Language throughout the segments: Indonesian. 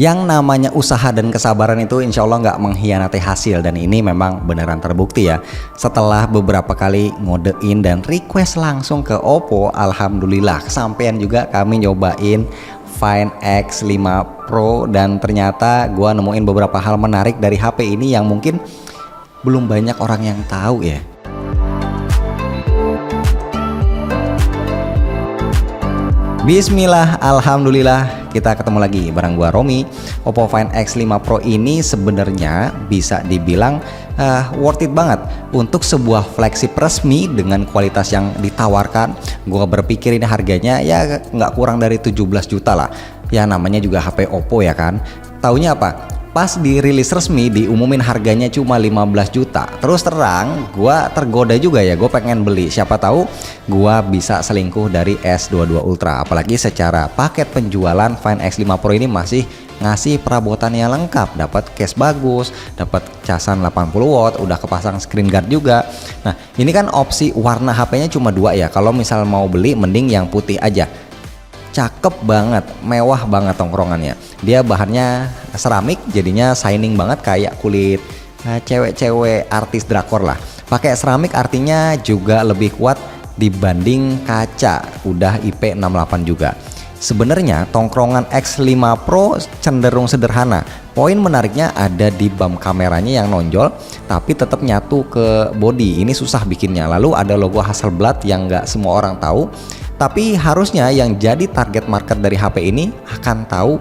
Yang namanya usaha dan kesabaran itu insya Allah nggak mengkhianati hasil, dan ini memang beneran terbukti ya. Setelah beberapa kali ngodein dan request langsung ke Oppo, alhamdulillah kesampaian juga kami nyobain Find X5 Pro, dan ternyata gua nemuin beberapa hal menarik dari HP ini yang mungkin belum banyak orang yang tahu ya. Bismillah, alhamdulillah kita ketemu lagi bareng gua Romi. Oppo Find X5 Pro ini sebenarnya bisa dibilang worth it banget untuk sebuah flagship resmi dengan kualitas yang ditawarkan. Gua berpikir ini harganya ya nggak kurang dari 17 juta lah. Ya namanya juga HP Oppo ya kan. Taunya apa? Pas dirilis resmi diumumin harganya cuma 15 juta. Terus terang gua tergoda juga ya, gue pengen beli. Siapa tahu gua bisa selingkuh dari S22 Ultra. Apalagi secara paket penjualan Find X5 Pro ini masih ngasih perabotan yang lengkap, dapat case bagus, dapat casan 80 watt, udah kepasang screen guard juga. Nah, ini kan opsi warna HP-nya cuma dua ya. Kalau misal mau beli mending yang putih aja. Cakep banget, mewah banget tongkrongannya. Dia bahannya seramik, jadinya shining banget kayak kulit cewek-cewek artis drakor lah. Pakai seramik artinya juga lebih kuat dibanding kaca, udah IP68 juga. Sebenarnya tongkrongan X5 Pro cenderung sederhana. Poin menariknya ada di bump kameranya yang nonjol tapi tetap nyatu ke body. Ini susah bikinnya. Lalu ada logo Hasselblad yang nggak semua orang tahu. Tapi harusnya yang jadi target market dari HP ini akan tahu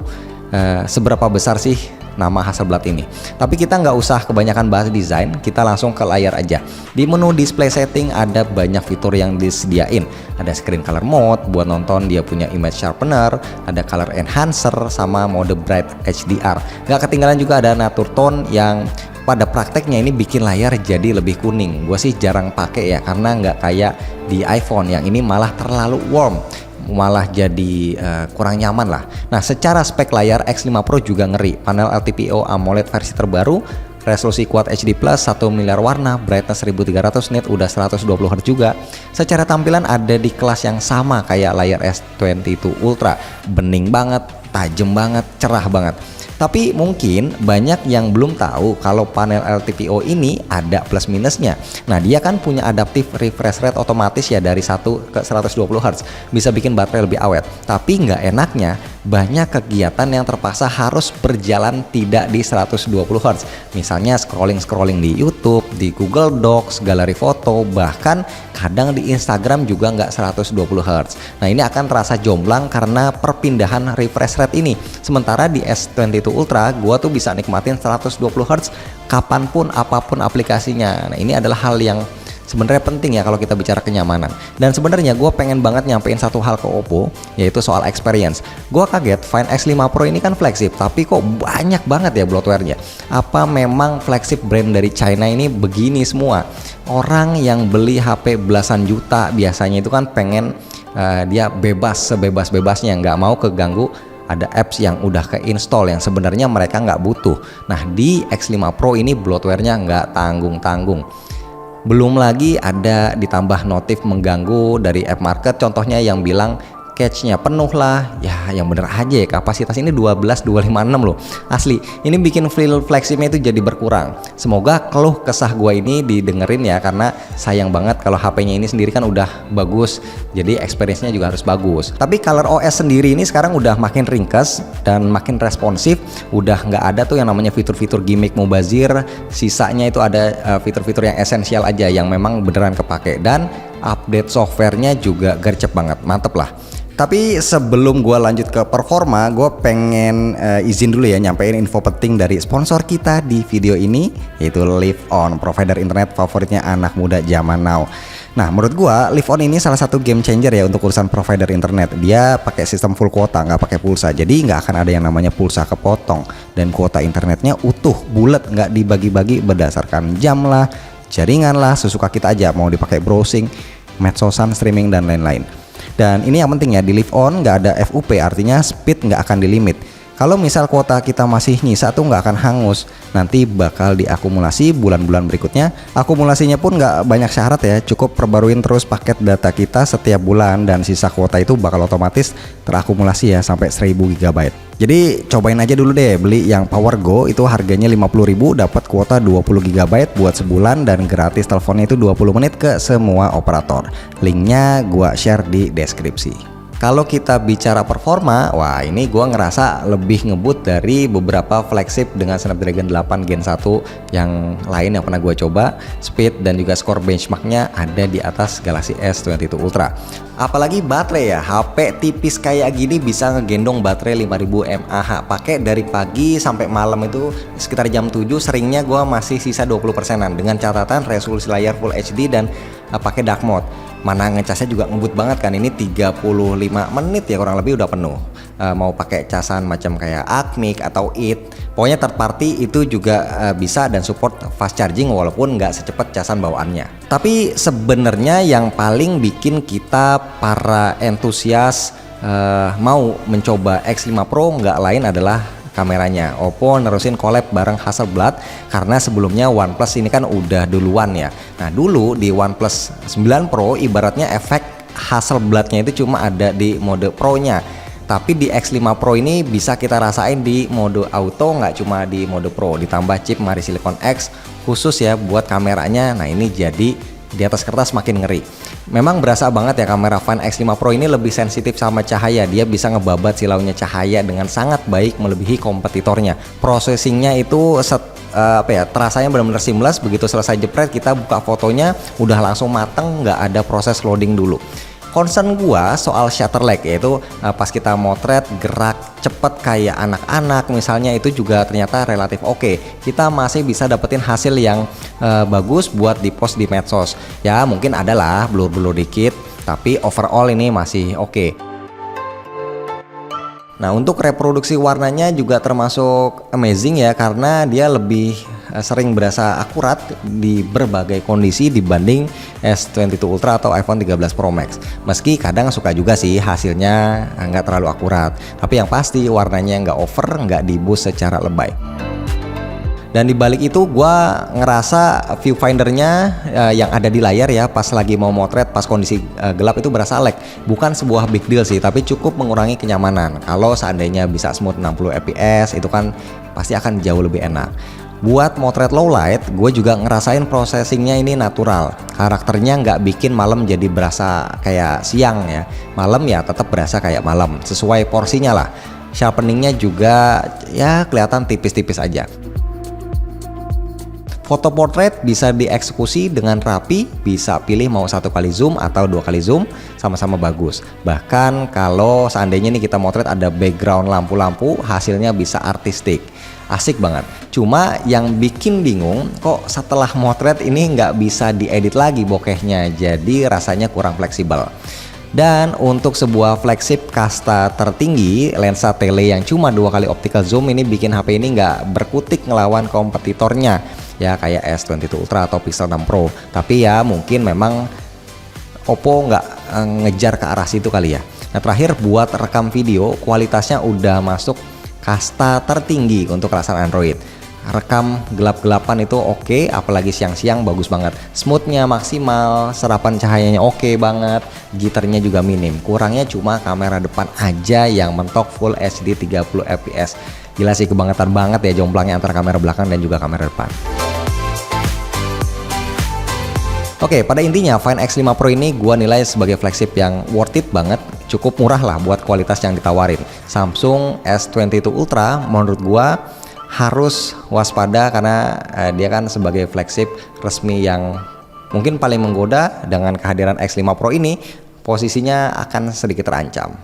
seberapa besar sih nama Hasselblad ini. Tapi kita nggak usah kebanyakan bahas desain, kita langsung ke layar aja. Di menu display setting ada banyak fitur yang disediain. Ada screen color mode buat nonton, dia punya image sharpener, ada color enhancer sama mode bright HDR. Nggak ketinggalan juga ada nature tone yang pada prakteknya ini bikin layar jadi lebih kuning. Gue sih jarang pakai ya karena nggak kayak di iPhone yang ini malah terlalu warm, malah jadi kurang nyaman lah. Nah, secara spek layar X5 Pro juga ngeri. Panel LTPO AMOLED versi terbaru, resolusi Quad HD+, 1 miliar warna, brightness 1300 nit, udah 120 Hz juga. Secara tampilan ada di kelas yang sama kayak layar S22 Ultra, bening banget, tajam banget, cerah banget. Tapi mungkin banyak yang belum tahu kalau panel LTPO ini ada plus minusnya. Nah, dia kan punya adaptive refresh rate otomatis ya dari 1 ke 120 Hz. Bisa bikin baterai lebih awet. Tapi nggak enaknya banyak kegiatan yang terpaksa harus berjalan tidak di 120 Hz. Misalnya scrolling di YouTube, di Google Docs, galeri foto, bahkan kadang di Instagram juga nggak 120 Hz. Nah, ini akan terasa jomplang karena perpindahan refresh rate ini. Sementara di S22 Ultra gua tuh bisa nikmatin 120 Hz kapanpun apapun aplikasinya. Nah, ini adalah hal yang sebenarnya penting ya kalau kita bicara kenyamanan. Dan sebenarnya gue pengen banget nyampein satu hal ke Oppo, yaitu soal experience. Gue kaget Find X5 Pro ini kan flagship, tapi kok banyak banget ya bloatware-nya. Apa memang flagship brand dari China ini begini semua? Orang yang beli HP belasan juta biasanya itu kan pengen dia bebas, sebebas-bebasnya, nggak mau keganggu ada apps yang udah ke-install yang sebenarnya mereka nggak butuh. Nah, di X5 Pro ini bloatware-nya nggak tanggung-tanggung. Belum lagi ada ditambah notif mengganggu dari app market, contohnya yang bilang cache-nya penuh lah. Ya yang bener aja ya, kapasitas ini 12256 loh. Asli, ini bikin feel flagshipnya itu jadi berkurang. Semoga keluh kesah gua ini didengerin ya, karena sayang banget kalau HP-nya ini sendiri kan udah bagus, jadi experience-nya juga harus bagus. Tapi Color OS sendiri ini sekarang udah makin ringkas dan makin responsif. Udah nggak ada tuh yang namanya fitur-fitur gimmick mubazir. Sisanya itu ada fitur-fitur yang esensial aja yang memang beneran kepake, dan update softwarenya juga gercep banget, mantep lah. Tapi sebelum gue lanjut ke performa, gue pengen izin dulu ya nyampein info penting dari sponsor kita di video ini, yaitu Live On, provider internet favoritnya anak muda zaman now. Nah, menurut gue Live On ini salah satu game changer ya untuk urusan provider internet. Dia pakai sistem full kuota, nggak pakai pulsa, jadi nggak akan ada yang namanya pulsa kepotong, dan kuota internetnya utuh, bulat, nggak dibagi-bagi berdasarkan jam lah, jaringan lah, sesuka kita aja, mau dipakai browsing, medsosan, streaming, dan lain-lain. Dan ini yang penting ya, di Live On nggak ada FUP, artinya speed nggak akan dilimit. Kalau misal kuota kita masih nyisa tuh nggak akan hangus, nanti bakal diakumulasi bulan-bulan berikutnya. Akumulasinya pun nggak banyak syarat ya, cukup perbaruin terus paket data kita setiap bulan dan sisa kuota itu bakal otomatis terakumulasi ya sampai 1000 GB. Jadi cobain aja dulu deh beli yang PowerGo, itu harganya 50.000, dapat kuota 20 GB buat sebulan dan gratis teleponnya itu 20 menit ke semua operator. Linknya gua share di deskripsi. Kalau kita bicara performa, wah ini gua ngerasa lebih ngebut dari beberapa flagship dengan Snapdragon 8 Gen 1 yang lain yang pernah gua coba. Speed dan juga skor benchmarknya ada di atas Galaxy S22 Ultra. Apalagi baterai ya, HP tipis kayak gini bisa ngegendong baterai 5000 mAh. Pakai dari pagi sampai malam itu sekitar jam 7, seringnya gua masih sisa 20%-an dengan catatan resolusi layar Full HD dan pakai dark mode. Mana ngecasnya juga ngebut banget kan, ini 35 menit ya kurang lebih udah penuh. Mau pakai casan macam kayak Acmic atau IT, pokoknya third party itu juga bisa dan support fast charging walaupun nggak secepat casan bawaannya. Tapi sebenarnya yang paling bikin kita para entusias mau mencoba X5 Pro nggak lain adalah kameranya. Oppo nerusin collab bareng Hasselblad karena sebelumnya OnePlus ini kan udah duluan ya. Nah dulu di OnePlus 9 Pro ibaratnya efek Hasselbladnya itu cuma ada di mode Pro-nya. Tapi di X5 Pro ini bisa kita rasain di mode auto, nggak cuma di mode Pro. Ditambah chip Mari Silicon X khusus ya buat kameranya. Nah ini jadi di atas kertas makin ngeri. Memang berasa banget ya kamera Find X5 Pro ini lebih sensitif sama cahaya. Dia bisa ngebabat silaunya cahaya dengan sangat baik melebihi kompetitornya. Processingnya itu terasanya benar-benar seamless. Begitu selesai jepret kita buka fotonya udah langsung mateng, nggak ada proses loading dulu. Concern gua soal shutter lag, yaitu pas kita motret gerak cepet kayak anak-anak misalnya, itu juga ternyata relatif oke. Kita masih bisa dapetin hasil yang bagus buat di post di medsos. Ya mungkin adalah blur-blur dikit, tapi overall ini masih oke. Nah untuk reproduksi warnanya juga termasuk amazing ya, karena dia lebih sering berasa akurat di berbagai kondisi dibanding S22 Ultra atau iPhone 13 Pro Max. Meski kadang suka juga sih hasilnya nggak terlalu akurat, tapi yang pasti warnanya nggak over, nggak di-boost secara lebay. Dan dibalik itu gue ngerasa viewfindernya yang ada di layar ya pas lagi mau motret pas kondisi gelap itu berasa lag. Bukan sebuah big deal sih, tapi cukup mengurangi kenyamanan. Kalau seandainya bisa smooth 60 fps itu kan pasti akan jauh lebih enak. Buat motret low light, gue juga ngerasain processingnya ini natural. Karakternya nggak bikin malam jadi berasa kayak siang ya. Malam ya tetap berasa kayak malam, sesuai porsinya lah. Sharpeningnya juga ya kelihatan tipis-tipis aja. Foto portrait bisa dieksekusi dengan rapi, bisa pilih mau 1 kali zoom atau 2 kali zoom, sama-sama bagus. Bahkan kalau seandainya nih kita motret ada background lampu-lampu, hasilnya bisa artistik. Asik banget. Cuma yang bikin bingung, kok setelah motret ini nggak bisa diedit lagi bokehnya, jadi rasanya kurang fleksibel. Dan untuk sebuah flagship kasta tertinggi, lensa tele yang cuma 2 kali optical zoom ini bikin HP ini nggak berkutik ngelawan kompetitornya ya kayak S22 Ultra atau Pixel 6 Pro. Tapi ya mungkin memang Oppo nggak ngejar ke arah situ kali ya. Nah terakhir buat rekam video, kualitasnya udah masuk kasta tertinggi untuk kelasan Android. Rekam gelap-gelapan itu oke, apalagi siang-siang bagus banget. Smoothnya maksimal, serapan cahayanya oke banget, jitternya juga minim. Kurangnya cuma kamera depan aja yang mentok Full HD 30 fps. Gila sih, kebangetan banget ya jomplangnya antara kamera belakang dan juga kamera depan. Oke, pada intinya Find X5 Pro ini gua nilai sebagai flagship yang worth it banget, cukup murah lah buat kualitas yang ditawarin. Samsung S22 Ultra menurut gua harus waspada karena dia kan sebagai flagship resmi yang mungkin paling menggoda. Dengan kehadiran X5 Pro ini posisinya akan sedikit terancam.